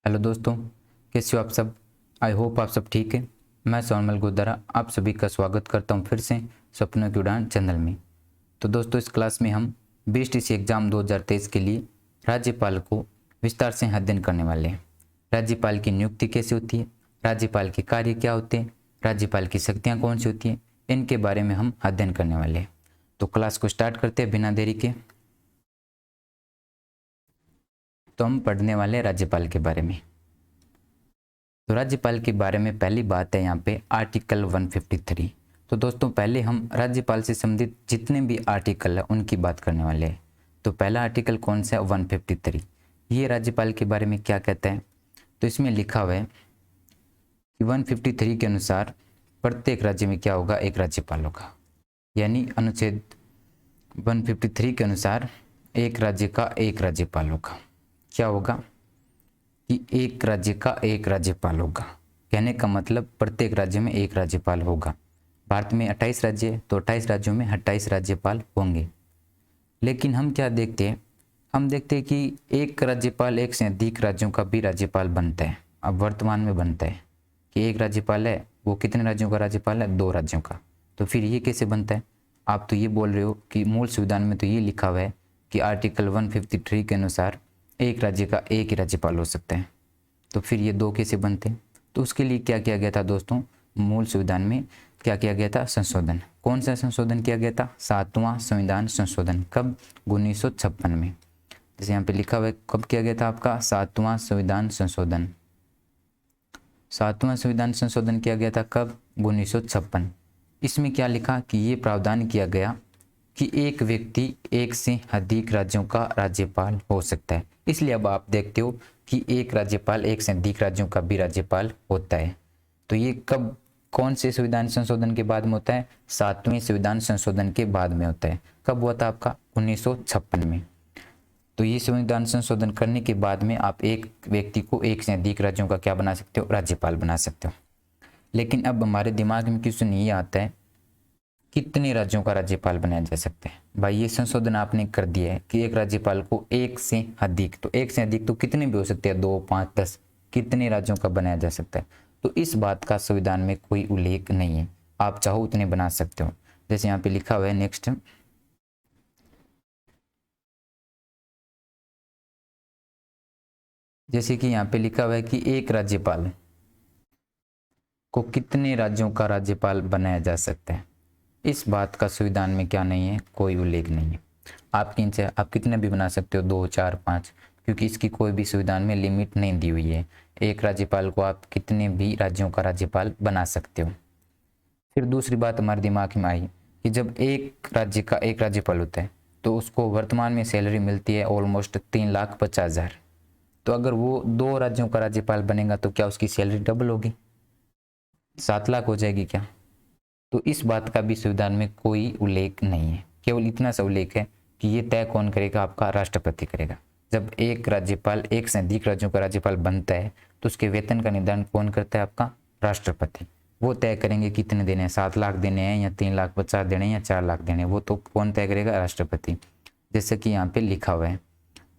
Hello दोस्तों, कैसे हो आप सब। आई होप आप सब ठीक है। मैं सोनमल गुद्दारा आप सभी का स्वागत करता हूं फिर से सपनों की उड़ान चैनल में। तो दोस्तों, इस क्लास में हम बीएसटीसी एग्ज़ाम 2023 के लिए राज्यपाल को विस्तार से अध्ययन करने वाले हैं। राज्यपाल की नियुक्ति कैसे होती है, राज्यपाल के कार्य क्या होते हैं, राज्यपाल की शक्तियाँ कौन सी होती हैं, इनके बारे में हम अध्ययन करने वाले हैं। तो क्लास को स्टार्ट करते हैं बिना देरी के। तो हम पढ़ने वाले हैं राज्यपाल के बारे में। तो राज्यपाल के बारे में पहली बात है यहाँ पे आर्टिकल 153। तो दोस्तों, पहले हम राज्यपाल से संबंधित जितने भी आर्टिकल है उनकी बात करने वाले हैं। तो पहला आर्टिकल कौन सा है? 153। ये राज्यपाल के बारे में क्या कहता है? तो इसमें लिखा हुआ है कि 153 के अनुसार प्रत्येक राज्य में क्या होगा? एक राज्यपाल होगा। यानी अनुच्छेद 153 के अनुसार एक राज्य का एक राज्यपाल होगा। क्या होगा कि एक राज्य का एक राज्यपाल होगा। कहने का मतलब प्रत्येक राज्य में एक राज्यपाल होगा। भारत में 28 राज्य है, तो 28 राज्यों में 28 राज्यपाल होंगे। लेकिन हम क्या देखते हैं? हम देखते हैं कि एक राज्यपाल एक से अधिक राज्यों का भी राज्यपाल बनता है। अब वर्तमान में बनता है कि एक राज्यपाल है, वो कितने राज्यों का राज्यपाल है? 2 राज्यों का। तो फिर ये कैसे बनता है? आप तो ये बोल रहे हो कि मूल संविधान में तो ये लिखा हुआ है कि आर्टिकल 153 के अनुसार एक राज्य का एक ही राज्यपाल हो सकता है। तो फिर ये 2 कैसे बनते हैं? तो उसके लिए क्या किया गया था दोस्तों? मूल संविधान में क्या किया गया था? संशोधन। कौन सा संशोधन किया गया था? 7वां संविधान संशोधन। कब? 1956 में। जैसे यहाँ पे लिखा हुआ है, कब किया गया था आपका? 7वां संविधान संशोधन। 7वां संविधान संशोधन किया गया था कब? 1956। इसमें क्या लिखा कि ये प्रावधान किया गया कि एक व्यक्ति एक से अधिक राज्यों का राज्यपाल हो सकता है। इसलिए अब आप देखते हो कि एक राज्यपाल एक से अधिक राज्यों का भी राज्यपाल होता है। तो ये कब, कौन से संविधान संशोधन के बाद में होता है? 7वें संविधान संशोधन के बाद में होता है। कब हुआ था आपका? 1956 में। तो ये संविधान संशोधन करने के बाद में आप एक व्यक्ति को एक से अधिक राज्यों का क्या बना सकते हो? राज्यपाल बना सकते हो। लेकिन अब हमारे दिमाग में क्वेश्चन ये आता है, कितने राज्यों का राज्यपाल बनाया जा सकता है? भाई ये संशोधन आपने कर दिया है कि एक राज्यपाल को एक से अधिक, तो एक से अधिक तो कितने भी हो सकते हैं? 2, 5, 10, कितने राज्यों का बनाया जा सकता है? तो इस बात का संविधान में कोई उल्लेख नहीं है। आप चाहो उतने बना सकते हो। जैसे यहाँ पे लिखा हुआ है नेक्स्ट, जैसे कि यहाँ पे लिखा हुआ है कि एक राज्यपाल को कितने राज्यों का राज्यपाल बनाया जा सकता है। इस बात का संविधान में क्या नहीं है? कोई उल्लेख नहीं है। आप कितने भी बना सकते हो, 2, 4, 5, क्योंकि इसकी कोई भी संविधान में लिमिट नहीं दी हुई है। एक राज्यपाल को आप कितने भी राज्यों का राज्यपाल बना सकते हो। फिर दूसरी बात हमारे दिमाग में आई कि जब एक राज्य का एक राज्यपाल होता है तो उसको वर्तमान में सैलरी मिलती है ऑलमोस्ट 3,50,000। तो अगर वो 2 राज्यों का राज्यपाल बनेगा तो क्या उसकी सैलरी डबल होगी? 7 लाख हो जाएगी क्या? तो इस बात का भी संविधान में कोई उल्लेख नहीं है। केवल इतना सा उल्लेख है कि ये तय कौन करेगा? आपका राष्ट्रपति करेगा। जब एक राज्यपाल एक से अधिक राज्यों का राज्यपाल बनता है तो उसके वेतन का निर्धारण कौन करता है? आपका राष्ट्रपति। वो तय करेंगे कितने देने हैं, 7 लाख देने हैं या 3,50,000 देने हैं या 4 लाख देने हैं, वो तो कौन तय करेगा? राष्ट्रपति। जैसे कि यहाँ पे लिखा हुआ है,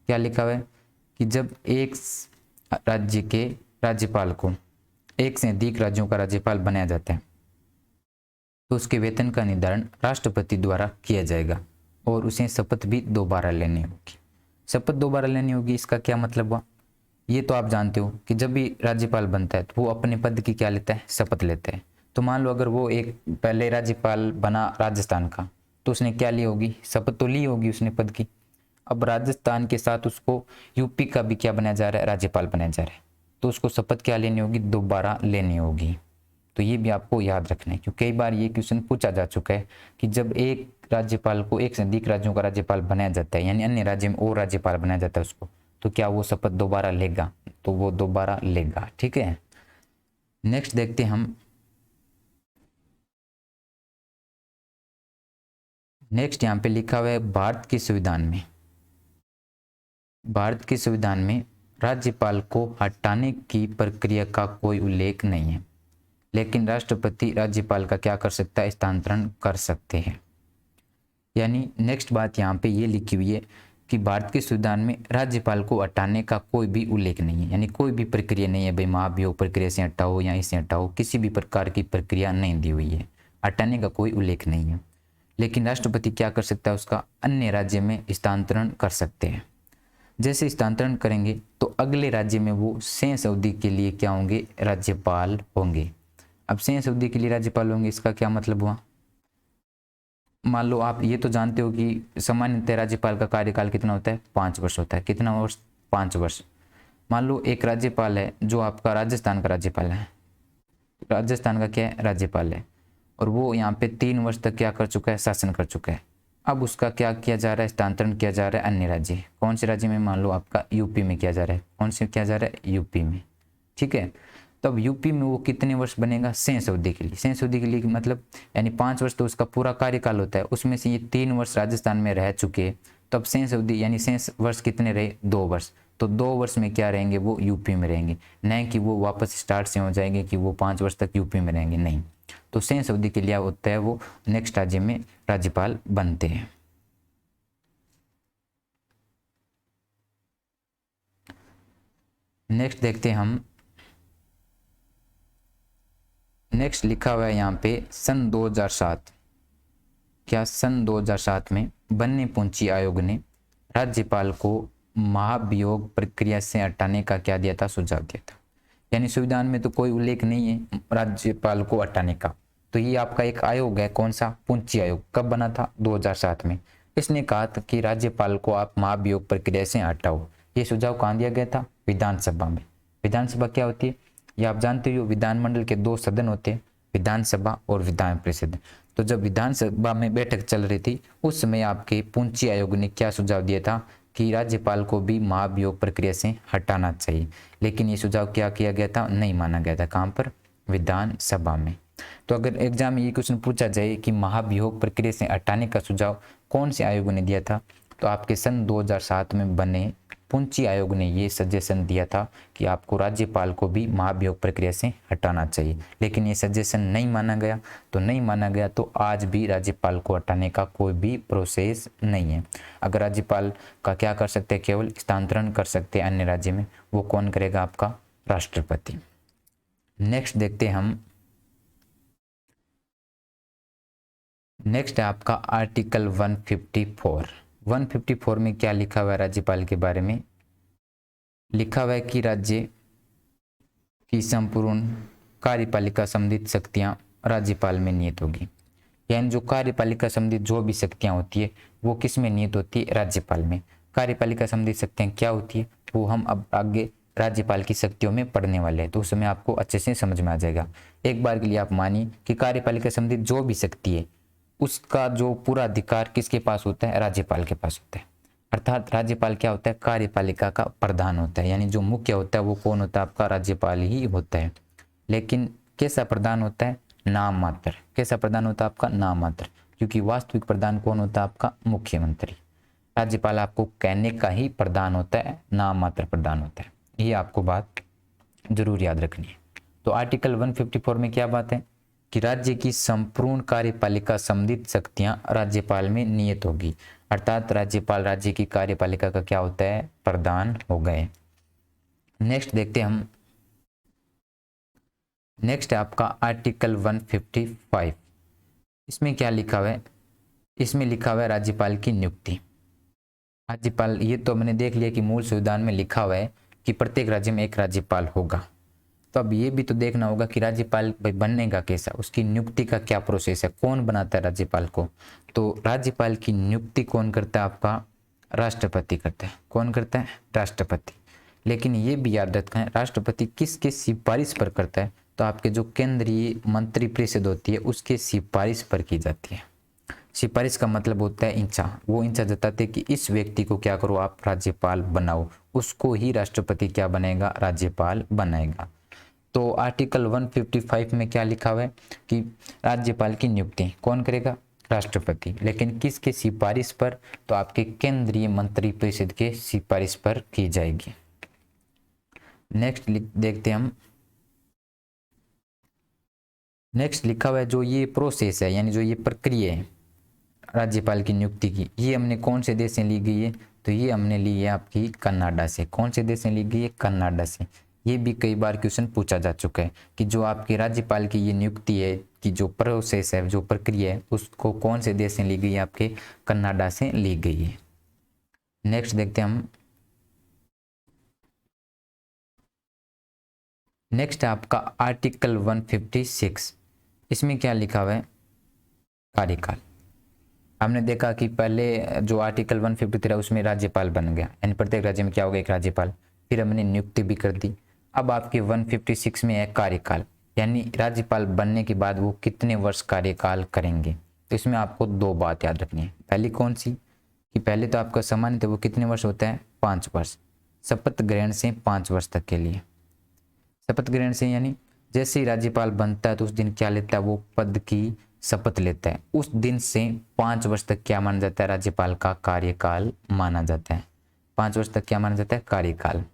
क्या लिखा हुआ है कि जब एक राज्य के राज्यपाल को एक से अधिक राज्यों का राज्यपाल बनाया जाता है तो उसके वेतन का निर्धारण राष्ट्रपति द्वारा किया जाएगा और उसे शपथ भी दोबारा लेनी होगी। शपथ दोबारा लेनी होगी, इसका क्या मतलब हुआ? ये तो आप जानते हो कि जब भी राज्यपाल बनता है तो वो अपने पद की क्या लेता है? शपथ लेता है। तो मान लो अगर वो एक पहले राज्यपाल बना राजस्थान का, तो उसने क्या ली होगी? शपथ तो ली होगी उसने पद की। अब राजस्थान के साथ उसको यूपी का भी क्या बनाया जा रहा है? राज्यपाल बनाया जा रहा है। तो उसको शपथ क्या लेनी होगी? दोबारा लेनी होगी। तो ये भी आपको याद रखना है, क्योंकि कई बार ये क्वेश्चन पूछा जा चुका है कि जब एक राज्यपाल को एक से अधिक राज्यों का राज्यपाल बनाया जाता है, यानी अन्य राज्य में और राज्यपाल बनाया जाता है उसको, तो क्या वो शपथ दोबारा लेगा? तो वो दोबारा लेगा। ठीक है, नेक्स्ट देखते हैं हम। नेक्स्ट यहाँ पे लिखा हुआ है भारत के संविधान में राज्यपाल को हटाने की प्रक्रिया का कोई उल्लेख नहीं है, लेकिन राष्ट्रपति राज्यपाल का क्या कर सकता है? स्थानांतरण कर सकते हैं। यानी नेक्स्ट बात यहाँ पे ये लिखी हुई है कि भारत के संविधान में राज्यपाल को हटाने का कोई भी उल्लेख नहीं है, यानी कोई भी प्रक्रिया नहीं है भाई महाभियोग प्रक्रिया से हटाओ या इसे हटाओ, किसी भी प्रकार की प्रक्रिया नहीं दी हुई है, हटाने का कोई उल्लेख नहीं है। लेकिन राष्ट्रपति क्या कर सकता है, उसका अन्य राज्य में स्थानांतरण कर सकते हैं। जैसे स्थानांतरण करेंगे तो अगले राज्य में वो शेष अवधि के लिए क्या होंगे, राज्यपाल होंगे। अब शेष अवधि के लिए राज्यपाल होंगे, इसका क्या मतलब हुआ, मान लो आप ये तो जानते हो कि सामान्यतः राज्यपाल का कार्यकाल कितना होता है, 5 वर्ष होता है। कितना वर्ष, 5 वर्ष। मान लो एक राज्यपाल है जो आपका राजस्थान का राज्यपाल है, राजस्थान का क्या है, राज्यपाल है, और वो यहाँ पे 3 वर्ष तक क्या कर चुका है, शासन कर चुका है। अब उसका क्या किया जा रहा है, स्थानांतरण किया जा रहा है अन्य राज्य। कौन से राज्य में, मान लो आपका यूपी में किया जा रहा है। कौन से किया जा रहा है, यूपी में, ठीक है। तब यूपी में वो कितने वर्ष बनेगा, शेष अवधि के लिए। शेष अवधि के लिए मतलब यानी 5 वर्ष तो उसका पूरा कार्यकाल होता है, उसमें से ये 3 वर्ष राजस्थान में रह चुके, तब शेष अवधि यानी शेष वर्ष कितने रहे, 2 वर्ष। तो 2 वर्ष में क्या रहेंगे, वो यूपी में रहेंगे, नहीं कि वो वापस स्टार्ट से हो जाएंगे कि वो 5 वर्ष तक यूपी में रहेंगे, नहीं। तो शेष अवधि के लिए होता है वो नेक्स्ट राज्य में राज्यपाल बनते हैं। नेक्स्ट देखते हैं हम, नेक्स्ट लिखा हुआ है यहाँ पे सन 2007, क्या सन 2007 में बनने पूंची आयोग ने राज्यपाल को महाभियोग प्रक्रिया से हटाने का क्या दिया था, सुझाव दिया था। यानी संविधान में तो कोई उल्लेख नहीं है राज्यपाल को हटाने का, तो ये आपका एक आयोग है, कौन सा, पूंची आयोग। कब बना था, 2007 में। इसने कहा था कि राज्यपाल को आप महाभियोग प्रक्रिया से हटाओ। ये सुझाव कहाँ दिया गया था, विधानसभा में। विधानसभा क्या होती है, ये आप जानते हो, विधानमंडल के 2 सदन होते हैं, विधानसभा और विधान परिषद। तो जब विधानसभा में बैठक चल रही थी उस समय आपके पूंची आयोग ने क्या सुझाव दिया था कि राज्यपाल को भी महाभियोग प्रक्रिया से हटाना चाहिए। लेकिन ये सुझाव क्या किया गया था, नहीं माना गया था। कहाँ पर, विधानसभा में। तो अगर एग्जाम में ये क्वेश्चन पूछा जाए कि महाभियोग प्रक्रिया से हटाने का सुझाव कौन से आयोग ने दिया था, तो आपके सन 2007 में बने पूंची आयोग ने ये सजेशन दिया था कि आपको राज्यपाल को भी महाभियोग प्रक्रिया से हटाना चाहिए। लेकिन ये सजेशन नहीं माना गया, तो नहीं माना गया तो आज भी राज्यपाल को हटाने का कोई भी प्रोसेस नहीं है। अगर राज्यपाल का क्या कर सकते हैं, केवल स्थानांतरण कर सकते हैं अन्य राज्य में, वो कौन करेगा, आपका राष्ट्रपति। नेक्स्ट देखते हैं हम, नेक्स्ट है आपका आर्टिकल 154। 154 में क्या लिखा हुआ है राज्यपाल के बारे में, लिखा हुआ है कि राज्य की संपूर्ण कार्यपालिका संबंधित शक्तियां राज्यपाल में निहित होगी। यानी जो कार्यपालिका संबंधित जो भी शक्तियां होती है वो किस में निहित होती है, राज्यपाल में। कार्यपालिका संबंधित शक्तियां क्या होती है वो हम अब आगे राज्यपाल की शक्तियों में पढ़ने वाले हैं, तो उस समय आपको अच्छे से समझ में आ जाएगा। एक बार के लिए आप मानिए कि कार्यपालिका संबंधित जो भी शक्ति है उसका जो पूरा अधिकार किसके पास होता है, राज्यपाल के पास होता है। अर्थात राज्यपाल क्या होता है, कार्यपालिका का प्रधान होता है, यानी जो मुख्य होता है वो कौन होता है, आपका राज्यपाल ही होता है। लेकिन कैसा प्रधान होता है, नाम मात्र। कैसा प्रधान होता है, आपका नाम मात्र, क्योंकि वास्तविक प्रधान कौन होता है, आपका मुख्यमंत्री। राज्यपाल आपको कहने का ही प्रधान होता है, नाम मात्र प्रधान होता है। ये आपको बात जरूर याद रखनी है। तो आर्टिकल 154 में क्या बात है कि राज्य की संपूर्ण कार्यपालिका संबंधित शक्तियां राज्यपाल में निहित होगी। अर्थात राज्यपाल राज्य की कार्यपालिका का क्या होता है, प्रधान हो गए। नेक्स्ट देखते हैं हम, नेक्स्ट है आपका आर्टिकल 155। इसमें क्या लिखा हुआ है, इसमें लिखा हुआ है राज्यपाल की नियुक्ति। राज्यपाल, ये तो मैंने देख लिया कि मूल संविधान में लिखा हुआ है कि प्रत्येक राज्य में एक राज्यपाल होगा, तो अब ये भी तो देखना होगा कि राज्यपाल बनने का कैसा, उसकी नियुक्ति का क्या प्रोसेस है, कौन बनाता है राज्यपाल को। तो राज्यपाल की नियुक्ति कौन करता है, आपका राष्ट्रपति करता है। कौन करता है, राष्ट्रपति। लेकिन ये भी याद रखना है राष्ट्रपति किसके सिफारिश पर करता है, तो आपके जो केंद्रीय मंत्रिपरिषद होती है उसके सिफारिश पर की जाती है। सिफारिश का मतलब होता है इंचा, वो इंचा जताते कि इस व्यक्ति को क्या करो, आप राज्यपाल बनाओ, उसको ही राष्ट्रपति क्या बनेगा, राज्यपाल बनाएगा। तो आर्टिकल 155 में क्या लिखा हुआ है कि राज्यपाल की नियुक्ति कौन करेगा, राष्ट्रपति। लेकिन किसके सिफारिश पर, तो आपके केंद्रीय मंत्रिपरिषद के सिफारिश पर की जाएगी। नेक्स्ट देखते हैं हम, नेक्स्ट लिखा हुआ है जो ये प्रोसेस है, यानी जो ये प्रक्रिया है राज्यपाल की नियुक्ति की, ये हमने कौन से देश से ली गई है, तो ये हमने ली है आपकी कनाडा से। कौन से देश से ली गई है, कनाडा से। ये भी कई बार क्वेश्चन पूछा जा चुका है कि जो आपके राज्यपाल की ये नियुक्ति है कि जो प्रोसेस है, जो प्रक्रिया है, उसको कौन से देश से ली गई है, आपके कनाडा से ली गई है। नेक्स्ट देखते हैं हम। नेक्स्ट है आपका आर्टिकल 156। इसमें क्या लिखा हुआ है, कार्यकाल। हमने देखा कि पहले जो आर्टिकल 153 है उसमें राज्यपाल बन गया, यानी प्रत्येक राज्य में क्या होगा, एक राज्यपाल। फिर हमने नियुक्ति भी कर दी। अब आपके 156 में है कार्यकाल, यानी राज्यपाल बनने के बाद वो कितने वर्ष कार्यकाल करेंगे। तो इसमें आपको दो बात याद रखनी है। पहली कौन सी, कि पहले तो आपका सामान्य वो कितने वर्ष होता है, 5 वर्ष। शपथ ग्रहण से 5 वर्ष तक के लिए। शपथ ग्रहण से यानी जैसे ही राज्यपाल बनता है तो उस दिन क्या लेता है, वो पद की शपथ लेता है। उस दिन से 5 वर्ष तक क्या माना जाता है, राज्यपाल का कार्यकाल माना जाता है। 5 वर्ष तक क्या माना जाता है, कार्यकाल।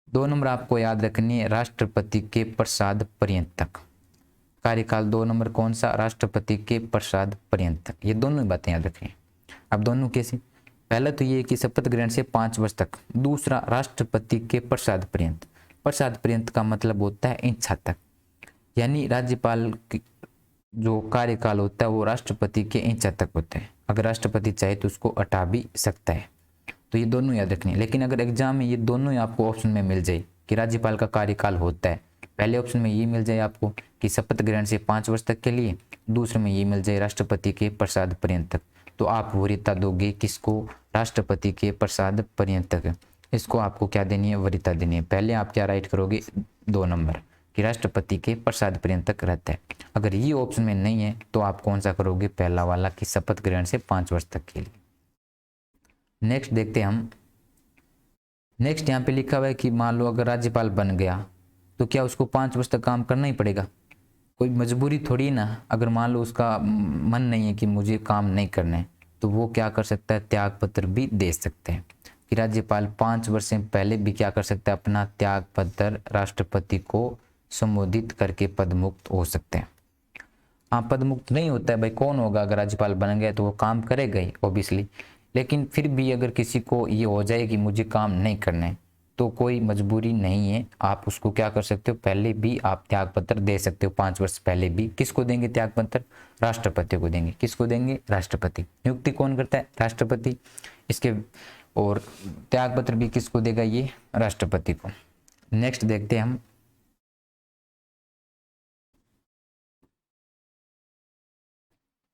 2 नंबर आपको याद रखनी है, राष्ट्रपति के प्रसाद पर्यंत तक कार्यकाल। 2 नंबर कौन सा, राष्ट्रपति के प्रसाद पर्यंत तक। ये दोनों बातें याद रखें। अब दोनों कैसे, पहला तो ये कि शपथ ग्रहण से 5 वर्ष तक, दूसरा राष्ट्रपति के प्रसाद पर्यंत। प्रसाद पर्यंत का मतलब होता है इच्छा तक, यानी राज्यपाल जो कार्यकाल होता है वो राष्ट्रपति के इच्छा तक होता है। अगर राष्ट्रपति चाहे तो उसको हटा भी सकता है। तो ये दोनों याद रखनी है। लेकिन अगर एग्जाम में ये दोनों ही आपको ऑप्शन में मिल जाए कि राज्यपाल का कार्यकाल होता है, पहले ऑप्शन में ये मिल जाए आपको कि शपथ ग्रहण से 5 वर्ष तक के लिए, दूसरे में ये मिल जाए राष्ट्रपति के प्रसाद पर्यंत तक, तो आप वरीयता दोगे किसको, राष्ट्रपति के प्रसाद पर्यंत तक। इसको आपको क्या देनी है, वरीयता देनी है। पहले आप क्या राइट करोगे, 2 नंबर कि राष्ट्रपति के प्रसाद पर्यंत तक रहता है। अगर ये ऑप्शन में नहीं है तो आप कौन सा करोगे, पहला वाला कि शपथ ग्रहण से 5 वर्ष तक के लिए। नेक्स्ट देखते हैं हम। नेक्स्ट यहाँ पे लिखा हुआ है कि मान लो अगर राज्यपाल बन गया तो क्या उसको 5 वर्ष तक काम करना ही पड़ेगा, कोई मजबूरी थोड़ी ना। अगर मान लो उसका मन नहीं है कि मुझे काम नहीं करना है, तो वो क्या कर सकता है, त्याग पत्र भी दे सकते हैं। कि राज्यपाल 5 वर्ष से पहले भी क्या कर सकता है, अपना त्याग पत्र राष्ट्रपति को संबोधित करके पदमुक्त हो सकते हैं। हाँ, पदमुक्त नहीं होता है भाई, कौन होगा, अगर राज्यपाल बन गया तो वो काम करेगा ही ऑब्वियसली। लेकिन फिर भी अगर किसी को ये हो जाए कि मुझे काम नहीं करना है, तो कोई मजबूरी नहीं है, आप उसको क्या कर सकते हो, पहले भी आप त्याग पत्र दे सकते हो। 5 वर्ष पहले भी किसको देंगे त्याग पत्र, राष्ट्रपति को देंगे। किसको देंगे, राष्ट्रपति। नियुक्ति कौन करता है, राष्ट्रपति। इसके और त्याग पत्र भी किसको देगा, ये राष्ट्रपति को। नेक्स्ट देखते हैं हम।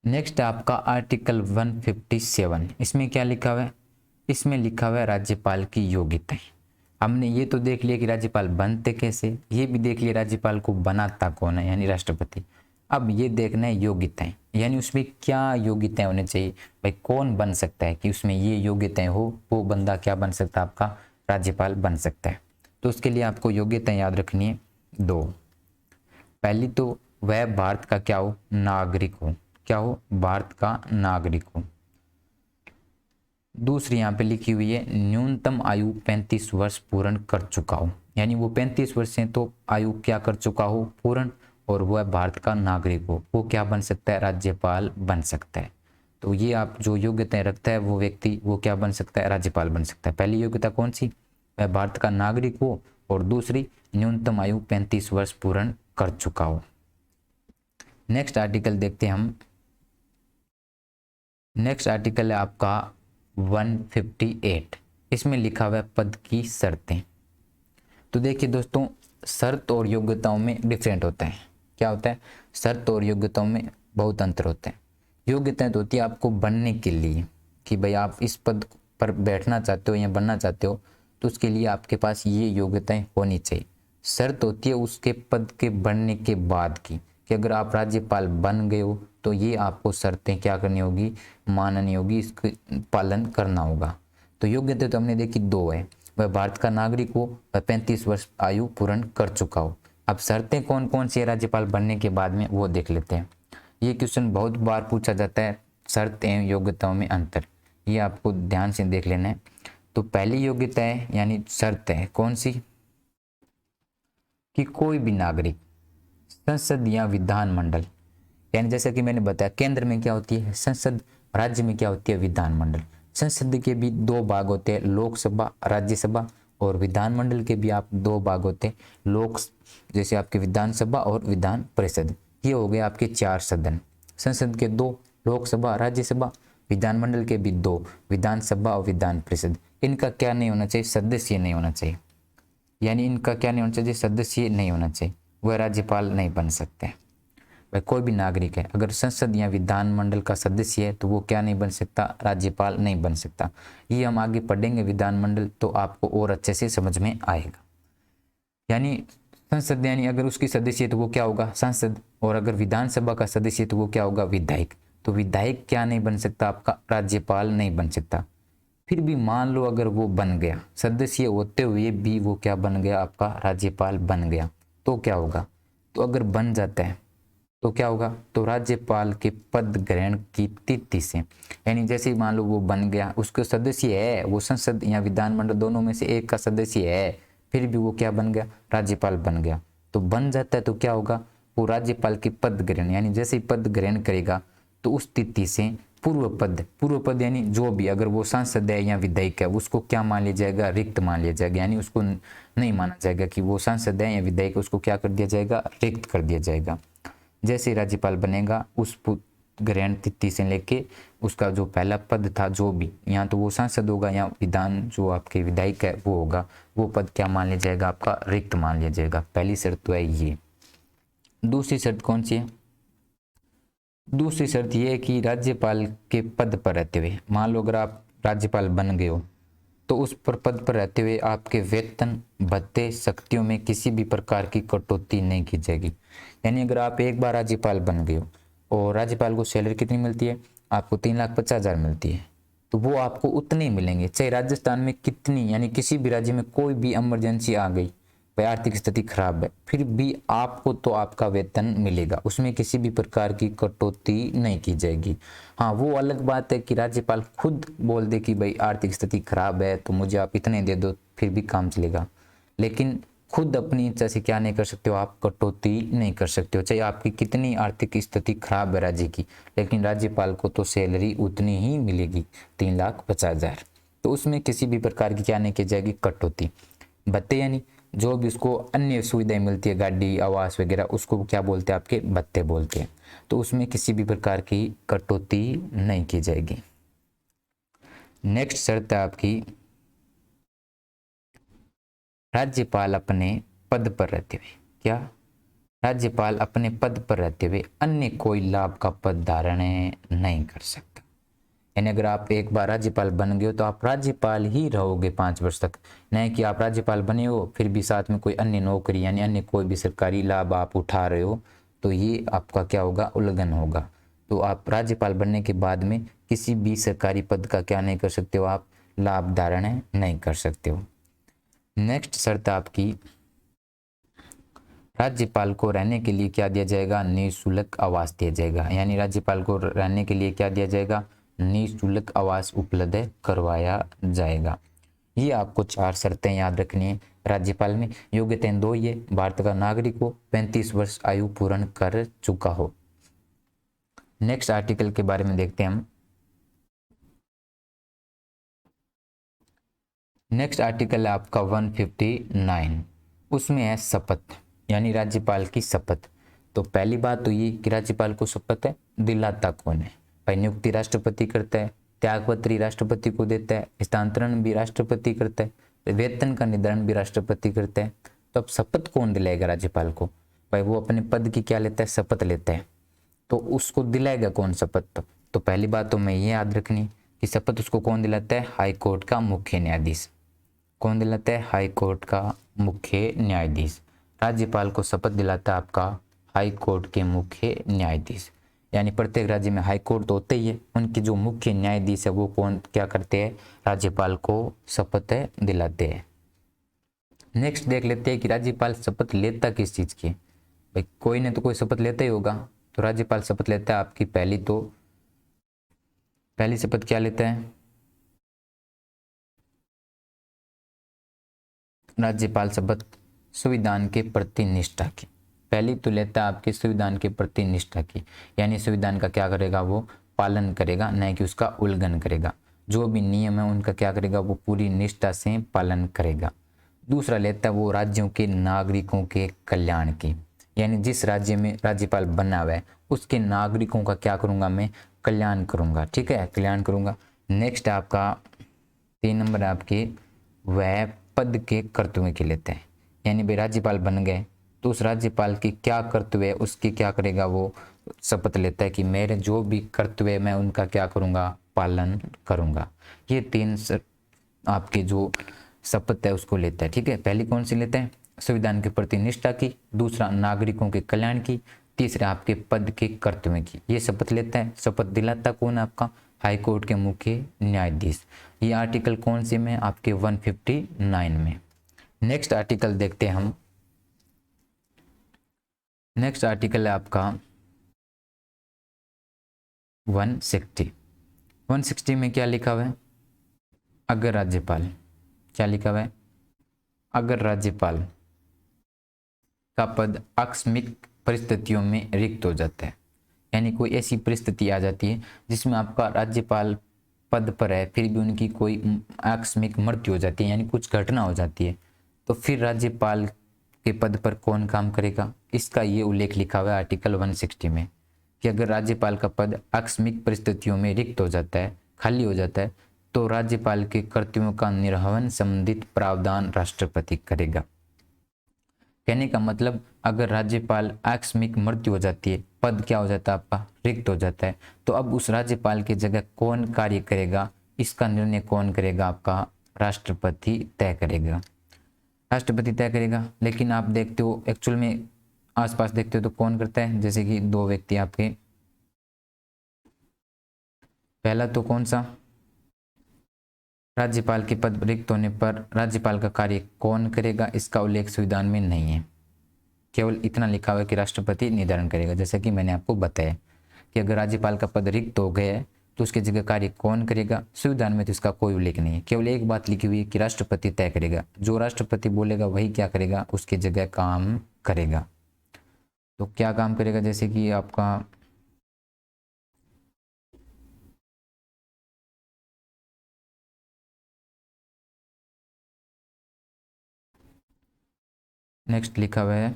नेक्स्ट आपका आर्टिकल 157। इसमें क्या लिखा हुआ है, इसमें लिखा हुआ है राज्यपाल की योग्यताएं। हमने ये तो देख लिया कि राज्यपाल बनते कैसे, ये भी देख लिया राज्यपाल को बनाता कौन है, यानी राष्ट्रपति। अब ये देखना है योग्यताएं, यानी उसमें क्या योग्यताएं होनी चाहिए, भाई कौन बन सकता है कि उसमें ये योग्यताएं हो, वो बंदा क्या बन सकता है, आपका राज्यपाल बन सकता है। तो उसके लिए आपको योग्यताएं याद रखनी है 2। पहली तो वह भारत का क्या हो, नागरिक हो। क्या हो, भारत का नागरिक हो। दूसरी यहाँ पे लिखी हुई है न्यूनतम आयु 35 वर्ष पूर्ण कर चुका हो, यानी वो 35 वर्ष से तो आयु क्या कर चुका हो, पूर्ण, और वह भारत का नागरिक हो, वो क्या बन सकता है, राज्यपाल बन सकता है। तो ये आप जो योग्यताएं रखता है वो व्यक्ति, वो क्या बन सकता है, राज्यपाल बन सकता है। पहली योग्यता कौन सी, वह भारत का नागरिक हो, और दूसरी न्यूनतम आयु 35 वर्ष पूर्ण कर चुका हो। नेक्स्ट आर्टिकल देखते हैं हम। नेक्स्ट आर्टिकल है आपका 158। इसमें लिखा हुआ है पद की शर्तें। तो देखिए दोस्तों, शर्त और योग्यताओं में डिफरेंट होता है। क्या होता है, शर्त और योग्यताओं में बहुत अंतर होता है। योग्यताएं तो होती है आपको बनने के लिए, कि भाई आप इस पद पर बैठना चाहते हो या बनना चाहते हो, तो उसके लिए आपके पास ये योग्यताएं होनी चाहिए। शर्त होती है उसके पद के बनने के बाद की, कि अगर आप राज्यपाल बन गए हो तो ये आपको शर्तें क्या करनी होगी, माननी होगी, इसका पालन करना होगा। तो योग्यता तो हमने देखी 2 है, वह भारत का नागरिक हो, वह 35 वर्ष आयु पूर्ण कर चुका हो। अब शर्तें कौन कौन सी है राज्यपाल बनने के बाद में, वो देख लेते हैं। ये क्वेश्चन बहुत बार पूछा जाता है, शर्त एवं योग्यताओं में अंतर, ये आपको ध्यान से देख लेना है। तो पहली योग्यता है यानी शर्त है कौन सी, कि कोई भी नागरिक संसद या विधानमंडल यानी जैसा कि मैंने बताया केंद्र में क्या होती है संसद, राज्य में क्या होती है विधानमंडल। संसद के भी दो भाग होते हैं, लोकसभा राज्यसभा, और विधानमंडल के भी आप दो भाग होते हैं, लोक जैसे आपके विधानसभा और विधान परिषद। ये हो गए आपके चार सदन, संसद के दो, लोकसभा राज्यसभा, विधानमंडल के भी दो, विधानसभा और विधान परिषद। इनका क्या नहीं होना चाहिए, सदस्य नहीं होना चाहिए, यानी इनका क्या नहीं होना चाहिए, सदस्य नहीं होना चाहिए, वह राज्यपाल नहीं बन सकते। भाई कोई भी नागरिक है अगर संसद या विधानमंडल का सदस्य है तो वो क्या नहीं बन सकता, राज्यपाल नहीं बन सकता। ये हम आगे पढ़ेंगे विधानमंडल तो आपको और अच्छे से समझ में आएगा। यानी संसद यानी अगर उसकी सदस्य है तो वो क्या होगा, सांसद, और अगर विधानसभा का सदस्य है तो वो क्या होगा, विधायक। तो विधायक क्या नहीं बन सकता आपका, राज्यपाल नहीं बन सकता। फिर भी मान लो अगर वो बन गया, सदस्य होते हुए भी वो क्या बन गया, आपका राज्यपाल बन गया, तो क्या होगा, तो अगर बन जाता है तो क्या होगा, तो राज्यपाल के पद ग्रहण की तिथि से, यानी जैसे ही मान लो वो बन गया, उसके सदस्य है, वो संसद या विधानमंडल दोनों में से एक का सदस्य है, फिर भी वो क्या बन गया, राज्यपाल बन गया। तो बन जाता है तो क्या होगा, वो राज्यपाल के पद ग्रहण, यानी जैसे ही पद ग्रहण करेगा तो उस तिथि से पूर्व पद यानी जो भी अगर वो सांसद है या विधायक है उसको क्या मान लिया जाएगा, रिक्त मान लिया जाएगा, यानी उसको नहीं माना जाएगा कि वो सांसद है या विधायक, उसको क्या कर दिया जाएगा, रिक्त कर दिया जाएगा। जैसे राज्यपाल बनेगा उस ग्रहण तिथि से लेके उसका जो पहला पद था जो भी, यहाँ तो वो सांसद होगा या विधान जो आपके विधायक है वो होगा, वो पद क्या मान लिया जाएगा, आपका रिक्त मान लिया जाएगा। पहली शर्त तो है ये। दूसरी शर्त कौन सी है, दूसरी शर्त ये है कि राज्यपाल के पद पर रहते हुए, मान लो अगर आप राज्यपाल बन गए हो तो उस पर पद पर रहते हुए आपके वेतन भत्ते शक्तियों में किसी भी प्रकार की कटौती नहीं की जाएगी। यानी अगर आप एक बार राज्यपाल बन गए हो और राज्यपाल को सैलरी कितनी मिलती है, आपको 3,50,000 मिलती है, तो वो आपको उतने ही मिलेंगे चाहे राजस्थान में कितनी, यानी किसी भी राज्य में कोई भी इमरजेंसी आ गई, भाई आर्थिक स्थिति खराब है, फिर भी आपको तो आपका वेतन मिलेगा, उसमें किसी भी प्रकार की कटौती नहीं की जाएगी। हाँ वो अलग बात है कि राज्यपाल खुद बोल दे कि भाई आर्थिक स्थिति खराब है तो मुझे आप इतने दे दो, फिर भी काम चलेगा, लेकिन खुद अपनी इच्छा से क्या नहीं कर सकते हो, आप कटौती नहीं कर सकते हो, चाहे आपकी कितनी आर्थिक स्थिति खराब है राज्य की, लेकिन राज्यपाल को तो सैलरी उतनी ही मिलेगी 3,50,000। तो उसमें किसी भी प्रकार की क्या नहीं की जाएगी, कटौती। भत्ते यानी जो भी उसको अन्य सुविधाएं मिलती है, गाड़ी आवास वगैरह, उसको क्या बोलते हैं, आपके भत्ते बोलते हैं। तो उसमें किसी भी प्रकार की कटौती नहीं की जाएगी। नेक्स्ट शर्त है आपकी, राज्यपाल अपने पद पर रहते हुए, क्या, राज्यपाल अपने पद पर रहते हुए अन्य कोई लाभ का पद धारण नहीं कर सकता। यानी अगर आप एक बार राज्यपाल बन गए हो तो आप राज्यपाल ही रहोगे 5 वर्ष तक, नहीं कि आप राज्यपाल बने हो फिर भी साथ में कोई अन्य नौकरी यानी अन्य कोई भी सरकारी लाभ आप उठा रहे हो, तो ये आपका क्या होगा, उल्लंघन होगा। तो आप राज्यपाल बनने के बाद में किसी भी सरकारी पद का क्या नहीं कर सकते हो, आप लाभ धारण नहीं कर सकते हो। नेक्स्ट शर्त आपकी, राज्यपाल को रहने के लिए क्या दिया जाएगा, निःशुल्क आवास दिया जाएगा। यानी राज्यपाल को रहने के लिए क्या दिया जाएगा, निःशुल्क आवास उपलब्ध करवाया जाएगा। ये आपको 4 शर्तें याद रखनी है। राज्यपाल में योग्यताएं 2 ये, भारत का नागरिक हो, 35 वर्ष आयु पूर्ण कर चुका हो। नेक्स्ट आर्टिकल के बारे में देखते हैं हम। नेक्स्ट आर्टिकल है आपका 159, उसमें है शपथ, यानी राज्यपाल की शपथ। तो पहली बात तो ये कि राज्यपाल को शपथ है दिलाता कौन है, भाई नियुक्ति राष्ट्रपति करता है, त्यागपत्री राष्ट्रपति को देता है, हस्तांतरण भी राष्ट्रपति करता है, वेतन का निर्धारण भी राष्ट्रपति करता है। तो अब शपथ कौन दिलाएगा राज्यपाल को, भाई वो अपने पद की क्या लेता है, शपथ लेता है। तो उसको दिलाएगा कौन शपथ, तो पहली बात तो मैं ये याद रखनी कि शपथ उसको कौन दिलाता है, हाई कोर्ट का मुख्य न्यायाधीश। कौन दिलाता है, हाई कोर्ट का मुख्य न्यायाधीश। राज्यपाल को शपथ दिलाता है आपका हाई कोर्ट के मुख्य न्यायाधीश। यानी प्रत्येक राज्य में हाई कोर्ट तो होते ही है, उनके जो मुख्य न्यायाधीश है वो कौन क्या करते हैं, राज्यपाल को शपथ दिलाते हैं। नेक्स्ट देख लेते हैं कि राज्यपाल शपथ लेता किस चीज की, भाई कोई ने तो कोई शपथ लेता ही होगा। तो राज्यपाल शपथ लेता है आपकी पहली शपथ क्या लेता है, राज्यपाल शपथ संविधान के प्रति निष्ठा की। पहली तो लेता है आपके संविधान के प्रति निष्ठा की, यानी संविधान का क्या करेगा, वो पालन करेगा, न कि उसका उल्लंघन करेगा। जो भी नियम है उनका क्या करेगा, वो पूरी निष्ठा से पालन करेगा। दूसरा लेता है वो राज्यों के नागरिकों के कल्याण की, यानी जिस राज्य में राज्यपाल बना हुआ है उसके नागरिकों का क्या करूंगा, मैं कल्याण करूंगा। ठीक है, कल्याण करूंगा। नेक्स्ट आपका 3 नंबर आपके वह पद के कर्तव्य के लेते हैं, यानी भाई राज्यपाल बन गए तो उस राज्यपाल की क्या कर्तव्य है उसकी क्या करेगा, वो शपथ लेता है कि मेरे जो भी कर्तव्य मैं उनका क्या करूंगा, पालन करूंगा। ये 3 आपके जो शपथ है उसको लेता है। ठीक है, पहली कौन सी लेते हैं, संविधान के प्रति निष्ठा की, दूसरा नागरिकों के कल्याण की, तीसरा आपके पद के कर्तव्य की, ये शपथ लेता है। शपथ दिलाता कौन है, आपका हाई कोर्ट के मुख्य न्यायाधीश। ये आर्टिकल कौन से में, आपके 159 में। नेक्स्ट आर्टिकल देखते हैं हम। नेक्स्ट आर्टिकल है आपका 160। 160 में क्या लिखा हुआ है, अगर राज्यपाल, क्या लिखा हुआ है, अगर राज्यपाल का पद आकस्मिक परिस्थितियों में रिक्त हो जाता है, यानी कोई ऐसी परिस्थिति आ जाती है जिसमें आपका राज्यपाल पद पर है फिर भी उनकी कोई आकस्मिक मृत्यु हो जाती है, यानी कुछ घटना हो जाती है, तो फिर राज्यपाल के पद पर कौन काम करेगा, इसका ये उल्लेख लिखा हुआ है आर्टिकल 160 में कि अगर राज्यपाल का पद आकस्मिक परिस्थितियों में रिक्त हो जाता है, खाली हो जाता है, तो राज्यपाल के कर्तव्यों का निर्वहन संबंधित प्रावधान राष्ट्रपति करेगा। कहने का मतलब अगर राज्यपाल आकस्मिक मृत्यु हो जाती है, पद क्या हो जाता है आपका, रिक्त हो जाता है, तो अब उस राज्यपाल की जगह कौन कार्य करेगा, इसका निर्णय कौन करेगा, आपका राष्ट्रपति तय करेगा। राष्ट्रपति तय करेगा, लेकिन आप देखते हो एक्चुअल में आसपास देखते हो तो कौन करता है, जैसे कि 2 व्यक्ति आपके, पहला तो कौन सा, राज्यपाल के पद रिक्त होने पर राज्यपाल का कार्य कौन करेगा, इसका उल्लेख संविधान में नहीं है। केवल इतना लिखा हुआ है कि राष्ट्रपति निर्धारण करेगा। जैसा कि मैंने आपको बताया कि अगर राज्यपाल का पद रिक्त हो गया है तो उसकी जगह कार्य कौन करेगा, संविधान में तो इसका कोई उल्लेख नहीं है। केवल एक बात लिखी हुई है कि राष्ट्रपति तय करेगा, जो राष्ट्रपति बोलेगा वही क्या करेगा, उसकी जगह काम करेगा। तो क्या काम करेगा, जैसे कि आपका नेक्स्ट लिखा हुआ है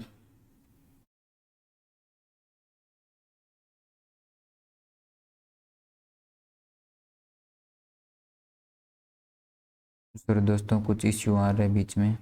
सर, दोस्तों कुछ इश्यू आ रहे हैं बीच में।